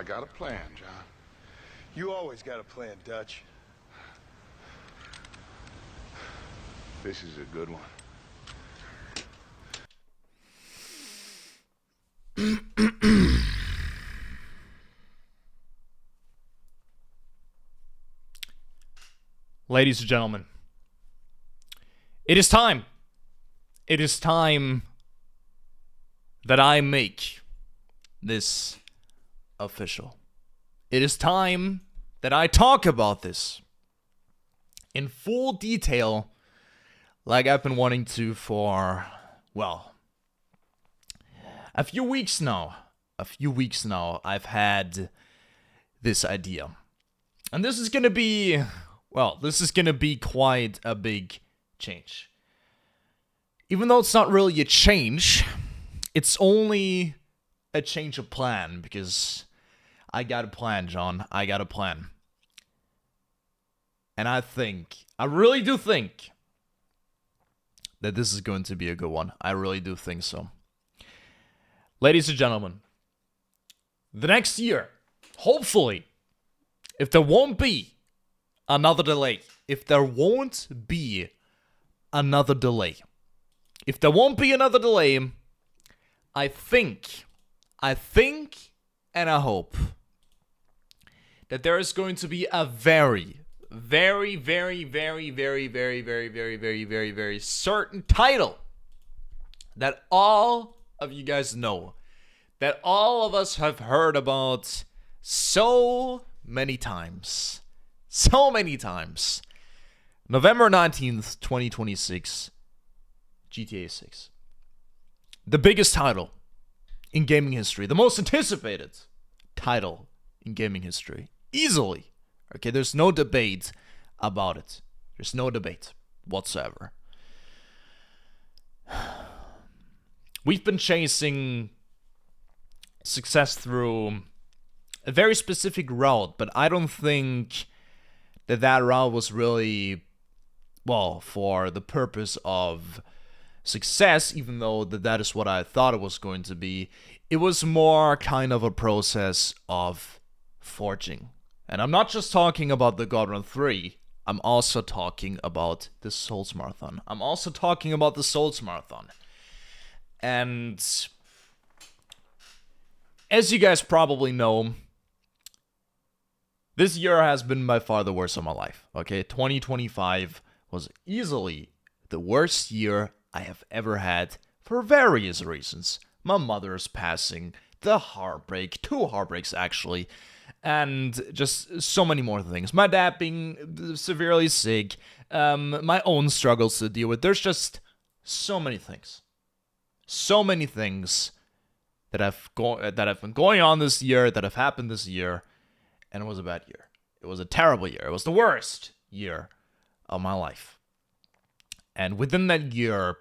I got a plan, John. You always got a plan, Dutch. This is a good one. Ladies and gentlemen, it is time. It is time that I make this official. It is time that I talk about this in full detail, like I've been wanting to for, well, a few weeks now. I've had this idea. And this is going to be, quite a big change. Even though it's not really a change, it's only a change of plan, because I got a plan, John. I got a plan. And I really do think that this is going to be a good one. I really do think so. Ladies and gentlemen, the next year, hopefully, if there won't be another delay, I think, and I hope that there is going to be a very, very, very, very, very, very, very, very, very, very, very certain title that all of you guys know, that all of us have heard about so many times. November 19th, 2026, GTA 6. The biggest title in gaming history. The most anticipated title in gaming history. Easily. Okay, there's no debate about it. There's no debate whatsoever. We've been chasing success through a very specific route, but I don't think that route was really, well, for the purpose of success, even though that is what I thought it was going to be. It was more kind of a process of forging. And I'm not just talking about the God Run 3, I'm also talking about the Souls Marathon. And as you guys probably know, this year has been by far the worst of my life, okay? 2025 was easily the worst year I have ever had for various reasons. My mother's passing, the heartbreak, 2 heartbreaks actually, and just so many more things. My dad being severely sick, my own struggles to deal with. There's just so many things. So many things that have been going on this year, that have happened this year, and it was a bad year. It was a terrible year. It was the worst year of my life. And within that year,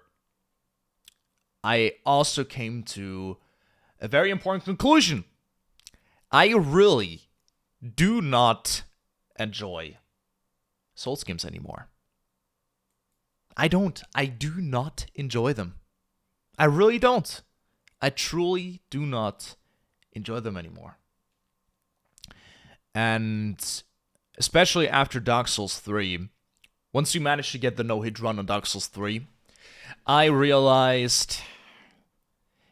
I also came to a very important conclusion. I really do not enjoy Souls games anymore. I don't. I do not enjoy them. I really don't. I truly do not enjoy them anymore. And especially after Dark Souls 3, once you manage to get the no-hit run on Dark Souls 3, I realized,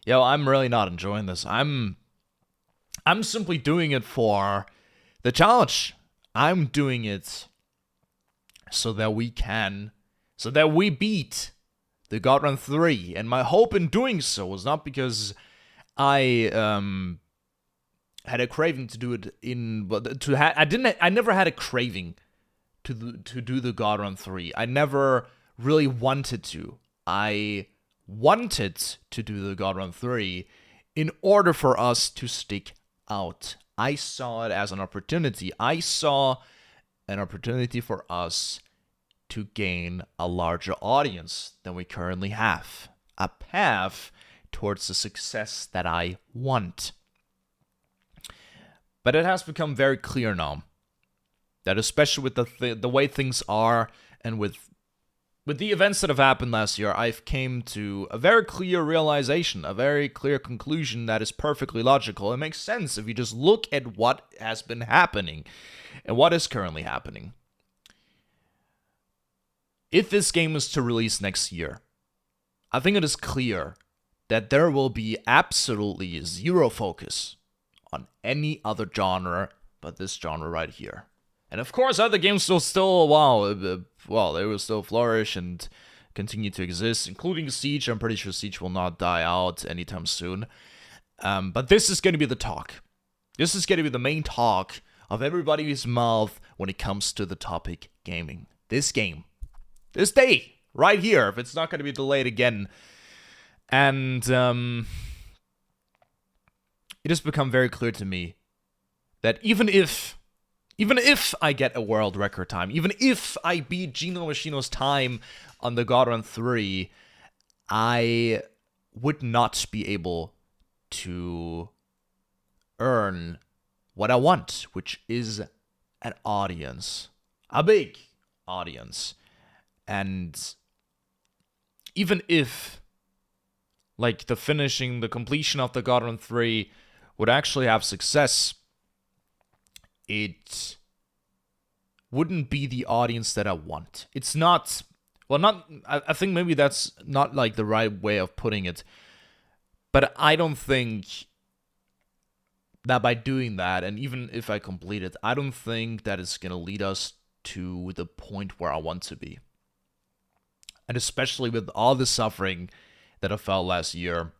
I'm really not enjoying this. I'm simply doing it for the challenge. I'm doing it so that we beat the God Run 3. And my hope in doing so was not because I had a craving to do it I never had a craving to do the God Run 3. I never really wanted to. I wanted to do the God Run 3 in order for us to stick out. I saw it as an opportunity. I saw an opportunity for us to gain a larger audience than we currently have. A path towards the success that I want. But it has become very clear now that, especially with the way things are, and with with the events that have happened last year, I've came to a very clear realization, a very clear conclusion that is perfectly logical. It makes sense if you just look at what has been happening and what is currently happening. If this game is to release next year, I think it is clear that there will be absolutely zero focus on any other genre but this genre right here. And of course, other games will still, they will still flourish and continue to exist, including Siege. I'm pretty sure Siege will not die out anytime soon. But this is going to be the talk. This is going to be the main talk of everybody's mouth when it comes to the topic gaming. This game. This day. Right here. If it's not going to be delayed again. And it has become very clear to me that even if I get a world record time, even if I beat Gino Machino's time on the God Run 3, I would not be able to earn what I want, which is an audience. A big audience. And even if, like, the completion of the God Run 3 would actually have success, it wouldn't be the audience that I want. It's not, I think maybe that's not like the right way of putting it, but I don't think that by doing that, and even if I complete it, I don't think that it's going to lead us to the point where I want to be. And especially with all the suffering that I felt last year.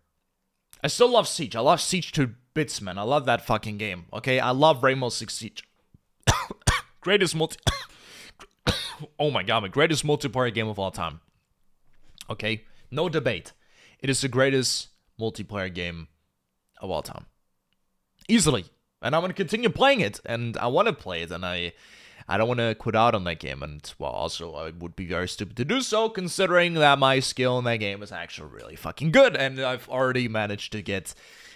I still love Siege. I love Siege to bits, man. I love that fucking game, okay? I love Rainbow Six Siege. Greatest oh my god, my greatest multiplayer game of all time. Okay? No debate. It is the greatest multiplayer game of all time. Easily. And I'm going to continue playing it. And I want to play it. And I don't want to quit out on that game. And, well, also, I would be very stupid to do so, considering that my skill in that game is actually really fucking good. And I've already managed to get,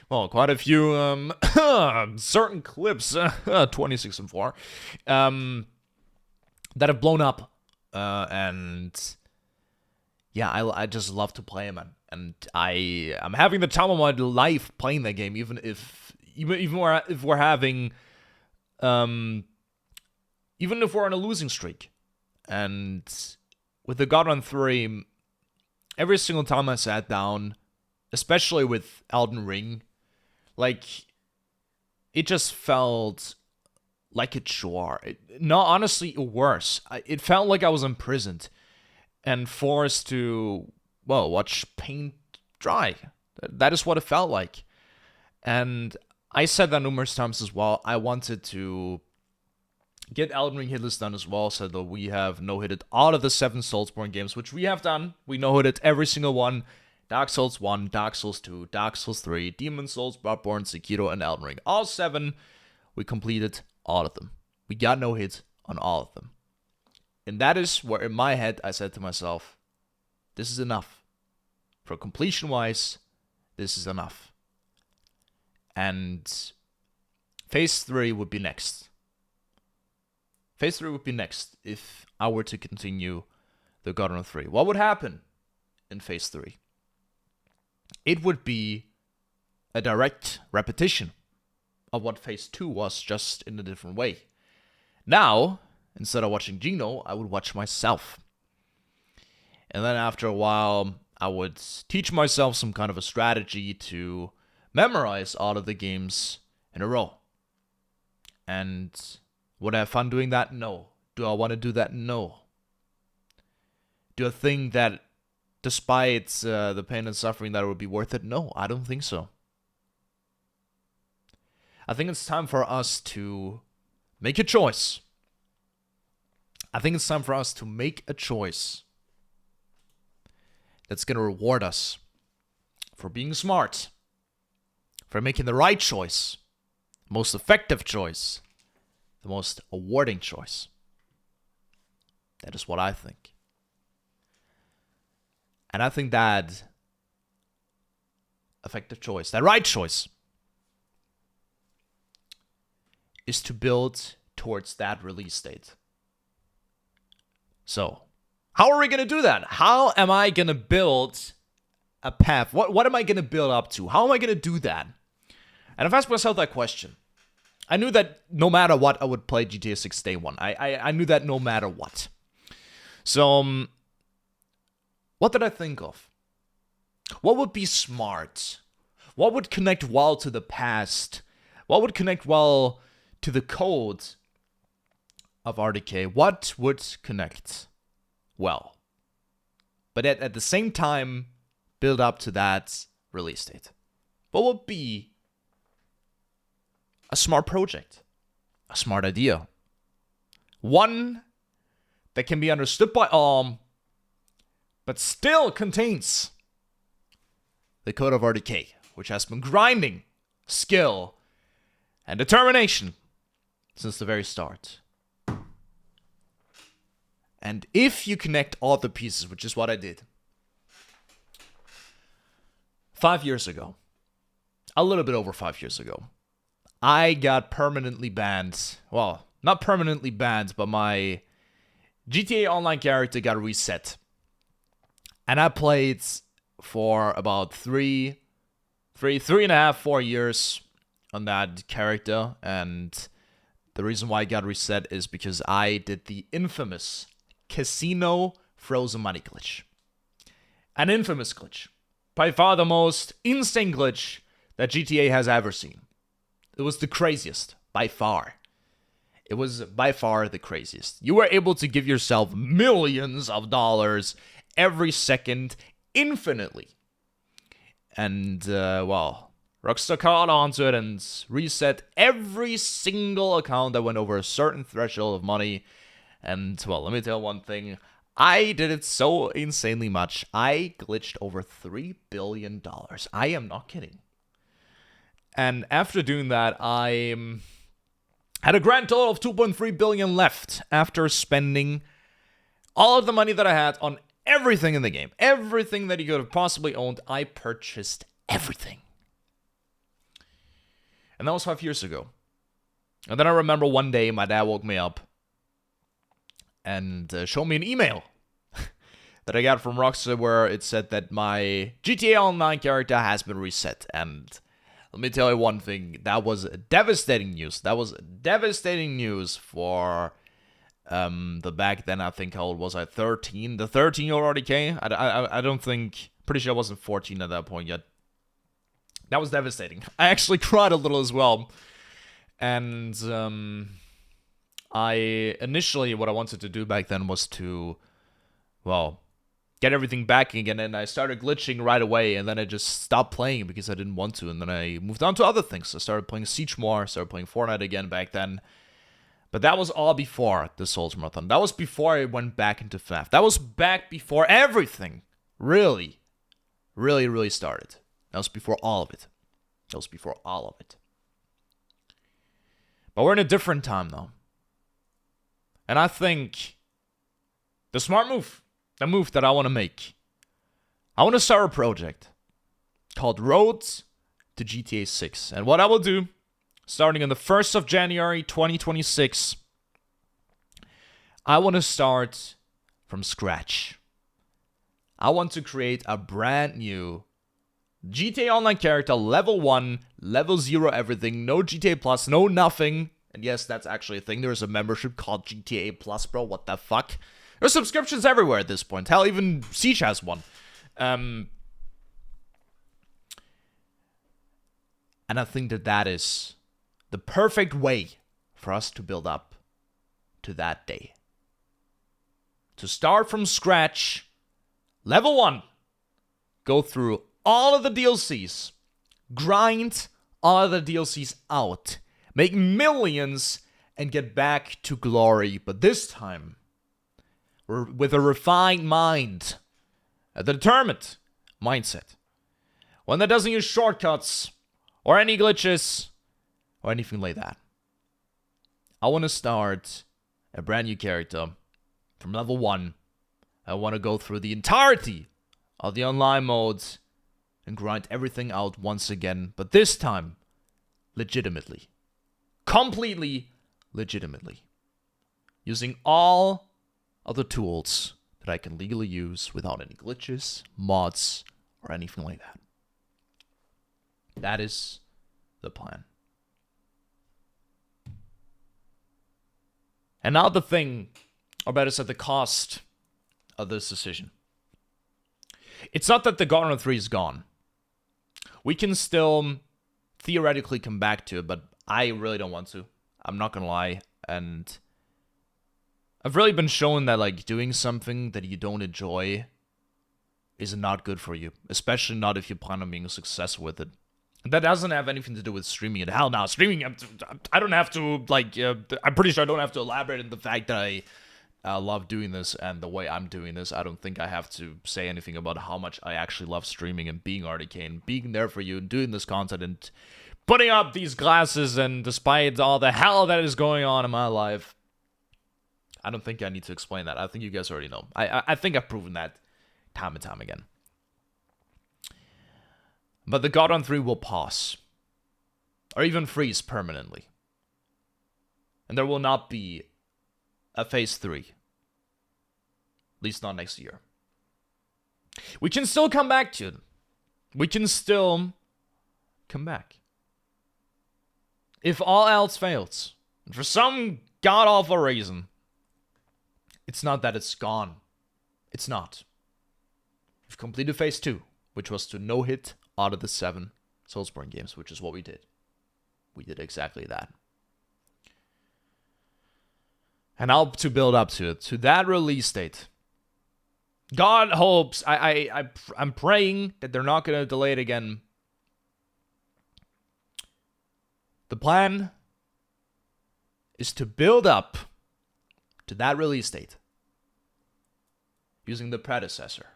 well, quite a few certain clips, 26 and 4, that have blown up. And, yeah, I just love to play them. And I'm having the time of my life playing that game, even if we're having, even if we're on a losing streak. And with the God Run 3, every single time I sat down, especially with Elden Ring, like, it just felt like a chore. Honestly, worse. It felt like I was imprisoned and forced to, well, watch paint dry. That is what it felt like. And I said that numerous times as well. I wanted to get Elden Ring hitlist done as well, so that we have no-hitted all of the 7 Soulsborne games, which we have done. We no-hitted every single one. Dark Souls 1, Dark Souls 2, Dark Souls 3, Demon Souls, Bloodborne, Sekiro, and Elden Ring. All 7, we completed all of them. We got no hit on all of them. And that is where, in my head, I said to myself, this is enough. For completion-wise, this is enough. And Phase 3 would be next. Phase 3 would be next if I were to continue the God Run 3. What would happen in Phase 3? It would be a direct repetition of what Phase 2 was, just in a different way. Now, instead of watching Gino, I would watch myself. And then after a while, I would teach myself some kind of a strategy to memorize all of the games in a row. And would I have fun doing that? No. Do I want to do that? No. Do I think that despite the pain and suffering that it would be worth it? No, I don't think so. I think it's time for us to make a choice. I think it's time for us to make a choice that's going to reward us for being smart, for making the right choice, the most effective choice, the most awarding choice. That is what I think. And I think that effective choice, that right choice, is to build towards that release date. So, How are we going to do that? How am I going to build a path? What am I going to build up to? How am I going to do that? And I've asked myself that question. I knew that no matter what, I would play GTA 6 day one. I knew that no matter what. So, what did I think of? What would be smart? What would connect well to the past? What would connect well to the code of RDK? What would connect well? But at the same time, build up to that release date. What would be a smart project? A smart idea? One that can be understood by all, but still contains the code of RDK, which has been grinding skill and determination since the very start. And if you connect all the pieces, which is what I did 5 years ago, a little bit over 5 years ago, I got permanently banned. Well, not permanently banned, but my GTA Online character got reset. And I played for about three and a half, 4 years on that character. And the reason why I got reset is because I did the infamous casino frozen money glitch. An infamous glitch. By far the most insane glitch that GTA has ever seen. It was the craziest, by far. It was by far the craziest. You were able to give yourself millions of dollars every second, infinitely. And, Rockstar caught onto it and reset every single account that went over a certain threshold of money. And, well, let me tell one thing. I did it so insanely much. I glitched over $3 billion. I am not kidding. And after doing that, I had a grand total of 2.3 billion left after spending all of the money that I had on everything in the game. Everything that you could have possibly owned, I purchased everything. And that was 5 years ago. And then I remember one day my dad woke me up and showed me an email that I got from Rockstar where it said that my GTA Online character has been reset. And let me tell you one thing, that was devastating news. That was devastating news for the back then, I think, how old was I? 13? The 13-year-old RDK? I don't think, pretty sure I wasn't 14 at that point yet. That was devastating. I actually cried a little as well. And initially, what I wanted to do back then was to, well, get everything back again, and I started glitching right away, and then I just stopped playing because I didn't want to, and then I moved on to other things. I started playing Siege more, started playing Fortnite again back then. But that was all before the Souls Marathon. That was before I went back into FNAF. That was back before everything really started. That was before all of it. That was before all of it. But we're in a different time, though. And I think the smart move, the move that I want to make, I want to start a project called Roads to GTA 6. And what I will do, starting on the 1st of January 2026, I want to start from scratch. I want to create a brand new GTA Online character, level 1, level 0 everything, no GTA Plus, no nothing. And yes, that's actually a thing. There's a membership called GTA Plus, bro. What the fuck? There's subscriptions everywhere at this point. Hell, even Siege has one. And I think that is the perfect way for us to build up to that day. To start from scratch, level 1, go through all of the DLCs, grind all of the DLCs out, make millions, and get back to glory. But this time, with a refined mind, a determined mindset, one that doesn't use shortcuts or any glitches or anything like that. I want to start a brand new character from level 1. I want to go through the entirety of the online modes and grind everything out once again, but this time, legitimately. Completely legitimately. Using all of the tools that I can legally use without any glitches, mods, or anything like that. That is the plan. And now the thing, or better said, the cost of this decision. It's not that the God Run 3 is gone. We can still theoretically come back to it, but I really don't want to. I'm not gonna lie. And I've really been shown that, like, doing something that you don't enjoy is not good for you. Especially not if you plan on being a success with it. That doesn't have anything to do with streaming. And hell no, streaming, I don't have to, like, I'm pretty sure I don't have to elaborate on the fact that I love doing this and the way I'm doing this. I don't think I have to say anything about how much I actually love streaming and being Articane, being there for you and doing this content and putting up these glasses, and despite all the hell that is going on in my life, I don't think I need to explain that. I think you guys already know. I think I've proven that time and time again. But the God Run 3 will pause. Or even freeze permanently. And there will not be a Phase 3. At least not next year. We can still come back to it. We can still come back. If all else fails, and for some god-awful reason, it's not that it's gone. It's not. We've completed Phase 2, which was to no-hit out of the 7 Soulsborne games, which is what we did. We did exactly that. And now to build up to it, to that release date. God hopes, I'm praying that they're not going to delay it again. The plan is to build up to that release date using the predecessor.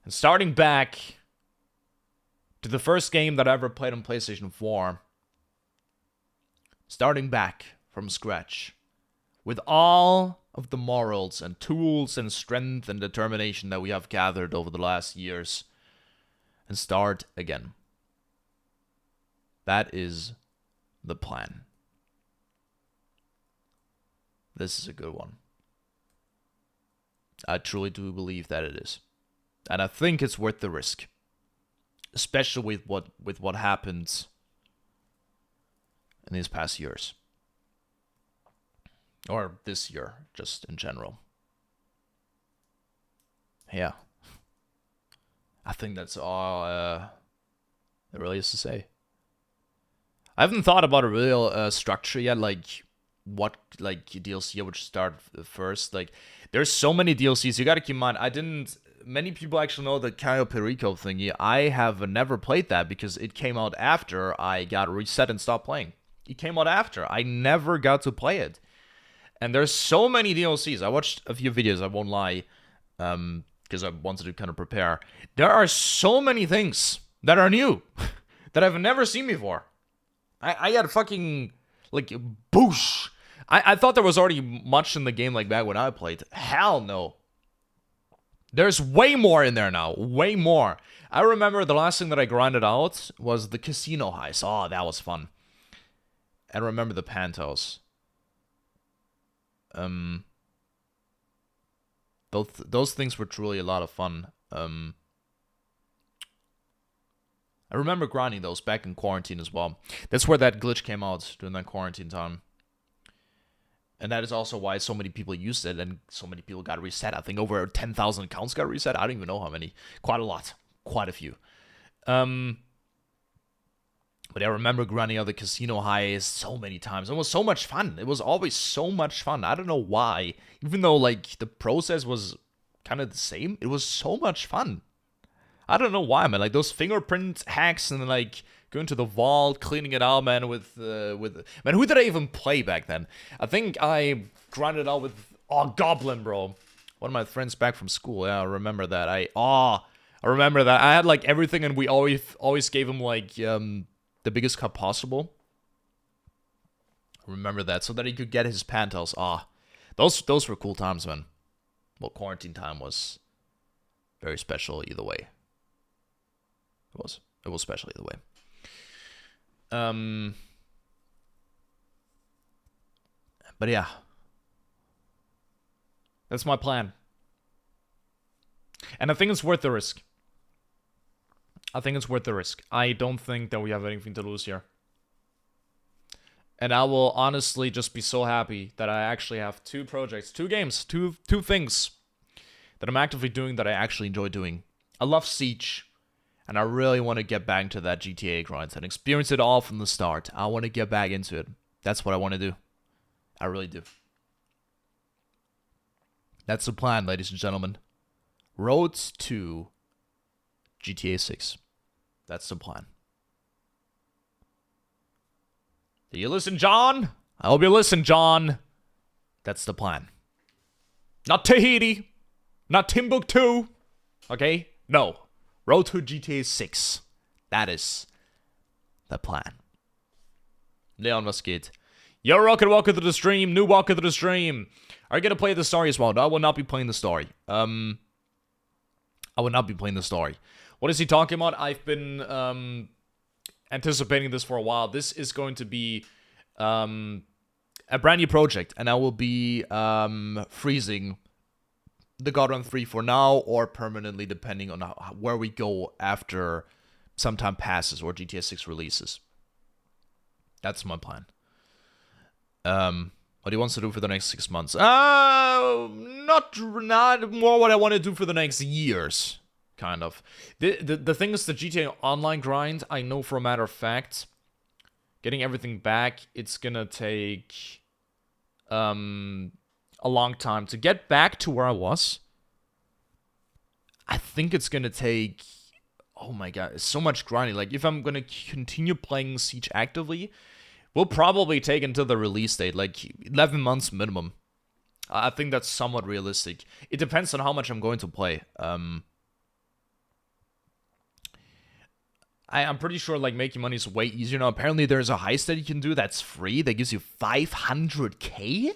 And starting back to the first game that I ever played on PlayStation 4. Starting back from scratch. With all of the morals and tools and strength and determination that we have gathered over the last years. And start again. That is the plan. This is a good one. I truly do believe that it is. And I think it's worth the risk. Especially with what happened in these past years. Or this year, just in general. Yeah. I think that's all there really is to say. I haven't thought about a real structure yet, like what DLC I would start first. Like, there's so many DLCs. You gotta keep in mind, many people actually know the Cayo Perico thingy. I have never played that because it came out after I got reset and stopped playing. It came out after. I never got to play it. And there's so many DLCs. I watched a few videos, I won't lie, because I wanted to kind of prepare. There are so many things that are new that I've never seen before. I got fucking, like, boosh. I thought there was already much in the game like back when I played. Hell no. There's way more in there now. Way more. I remember the last thing that I grinded out was the casino heist. Oh, that was fun. And remember the Pantos. Those things were truly a lot of fun. I remember grinding those back in quarantine as well. That's where that glitch came out during that quarantine time. And that is also why so many people used it and so many people got reset. I think over 10,000 accounts got reset. I don't even know how many. Quite a lot. Quite a few. But I remember grinding out the casino heist so many times. It was so much fun. It was always so much fun. I don't know why. Even though, like, the process was kind of the same, it was so much fun. I don't know why, man. Like, those fingerprint hacks and, like, going to the vault, cleaning it out, man, with... Man, who did I even play back then? I think I grinded out with... Oh, Goblin, bro. One of my friends back from school. Yeah, I remember that. I remember that. I had, like, everything, and we always gave him, like, the biggest cup possible. I remember that. So that he could get his Pantos. Those were cool times, man. Well, quarantine time was very special either way. It was special either way. But yeah. That's my plan. And I think it's worth the risk. I think it's worth the risk. I don't think that we have anything to lose here. And I will honestly just be so happy that I actually have 2 projects, 2 games, two things that I'm actively doing that I actually enjoy doing. I love Siege, and I really want to get back into that GTA grind and experience it all from the start. I want to get back into it. That's what I want to do. I really do. That's the plan, ladies and gentlemen. Road to GTA 6. That's the plan. Do you listen, John? I hope you listen, John. That's the plan. Not Tahiti. Not Timbuktu. Okay? No. Road to GTA 6. That is the plan. Leon, was geht? Yo, Rocket, welcome to the stream. New welcome to the stream. Are you gonna play the story as well? No, I will not be playing the story. I will not be playing the story. What is he talking about? I've been anticipating this for a while. This is going to be a brand new project, and I will be freezing the God Run 3 for now or permanently, depending on where we go after some time passes or GTA 6 releases. That's my plan. What he wants to do for the next 6 months? Not more what I want to do for the next years. Kind of. The thing is, the GTA Online grind, I know for a matter of fact, getting everything back, it's gonna take a long time. To get back to where I was, I think it's gonna take, oh my god, it's so much grinding. Like, if I'm gonna continue playing Siege actively, will probably take until the release date, like 11 months minimum. I think that's somewhat realistic. It depends on how much I'm going to play. I'm pretty sure, like, making money is way easier now. Apparently, there's a heist that you can do that's free that gives you 500k?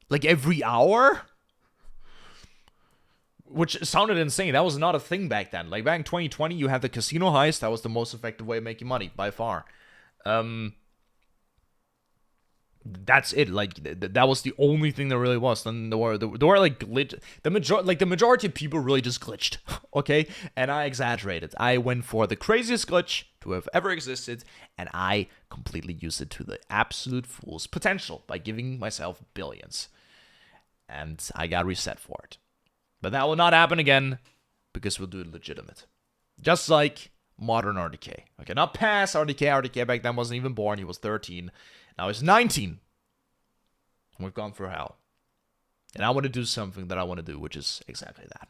Like, every hour? Which sounded insane. That was not a thing back then. Like, back in 2020, you had the casino heist. That was the most effective way of making money, by far. That's it. Like, that was the only thing there really was. Then there were like glitch. The majority of people really just glitched. Okay, and I exaggerated. I went for the craziest glitch to have ever existed, and I completely used it to the absolute fool's potential by giving myself billions. And I got reset for it. But that will not happen again because we'll do it legitimate, just like modern RDK. Okay, not past RDK. RDK back then wasn't even born. He was 13. Now he's 19. And we've gone through hell. And I want to do something that I want to do, which is exactly that.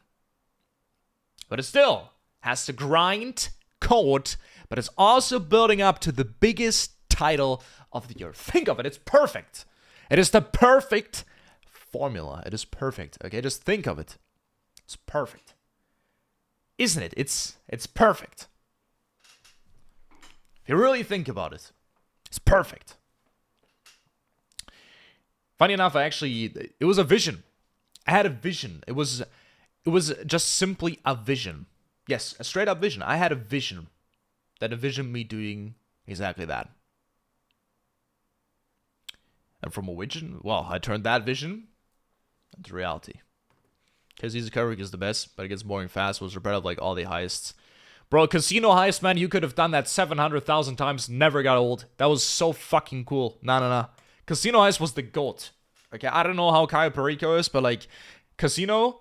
But it still has to grind code, but it's also building up to the biggest title of the year. Think of it. It's perfect. It is the perfect formula. It is perfect. Okay, just think of it. It's perfect. Isn't it? It's perfect. If you really think about it, it's perfect. Funny enough, it was a vision. I had a vision. It was just simply a vision. Yes, a straight up vision. I had a vision that envisioned me doing exactly that. And from a vision, well, I turned that vision into reality. Because Easy Coverage is the best, but it gets boring fast. Was repetitive like all the heists. Bro, Casino Heist, man, you could have done that 700,000 times. Never got old. That was so fucking cool. Nah. Casino Heist was the GOAT. Okay, I don't know how Cayo Perico is, but like, Casino,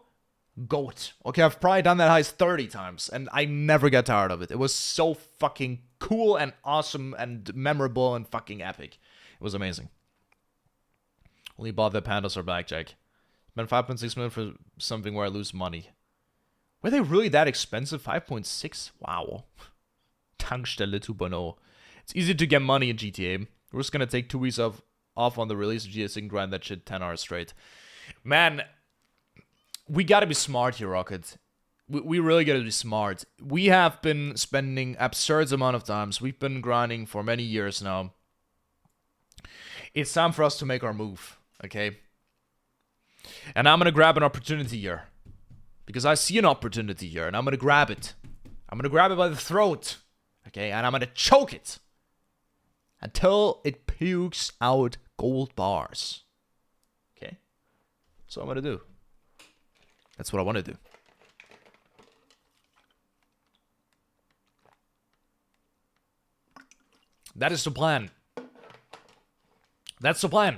GOAT. Okay, I've probably done that heist 30 times, and I never get tired of it. It was so fucking cool and awesome and memorable and fucking epic. It was amazing. Only bought the pandas or blackjack. Spent 5.6 million for something where I lose money. Were they really that expensive? 5.6? Wow. Tankstelle 2.0. It's easy to get money in GTA. We're just gonna take 2 weeks off on the release of GTA 6 and grind that shit 10 hours straight. Man, we gotta be smart here, Rocket. We really gotta be smart. We have been spending absurd amount of times. We've been grinding for many years now. It's time for us to make our move, okay? And I'm gonna grab an opportunity here. Because I see an opportunity here, and I'm gonna grab it. I'm gonna grab it by the throat, okay? And I'm gonna choke it until it pukes out gold bars. Okay? That's what I'm gonna do. That's what I want to do. That is the plan. That's the plan.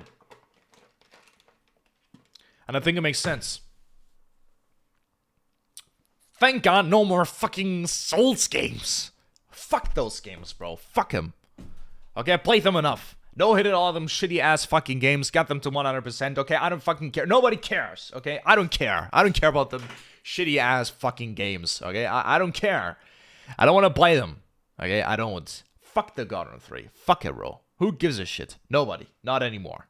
And I think it makes sense. Thank God no more fucking Souls games. Fuck those games, bro. Fuck them. Okay, I played them enough. No hit at all them shitty ass fucking games. Got them to 100%. Okay, I don't fucking care. Nobody cares. Okay, I don't care. I don't care about them shitty ass fucking games. Okay, I don't care. I don't want to play them. Okay, I don't. Fuck the God on 3. Fuck it, bro. Who gives a shit? Nobody. Not anymore.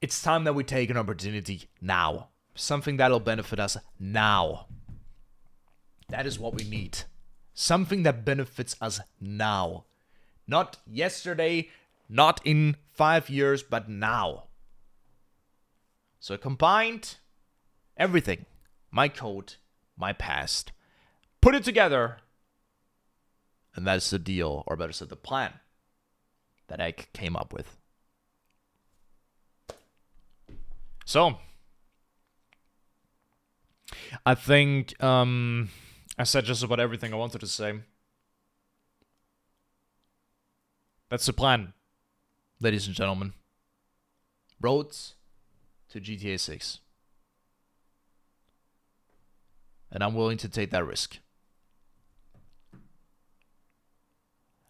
It's time that we take an opportunity now. Something that'll benefit us now. That is what we need. Something that benefits us now. Not yesterday, not in 5 years, but now. So combined, everything. My code, my past. Put it together. And that's the deal, or better said, the plan that I came up with. So, I think I said just about everything I wanted to say. That's the plan, ladies and gentlemen. Roads to GTA 6. And I'm willing to take that risk.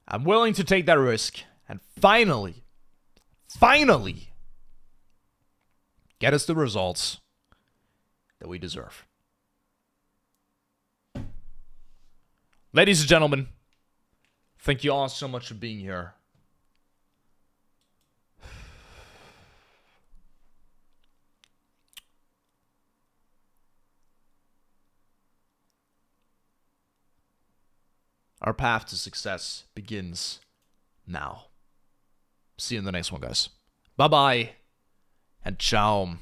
I'm willing to take that risk and finally get us the results that we deserve. Ladies and gentlemen, thank you all so much for being here. Our path to success begins now. See you in the next one, guys. Bye-bye and ciao.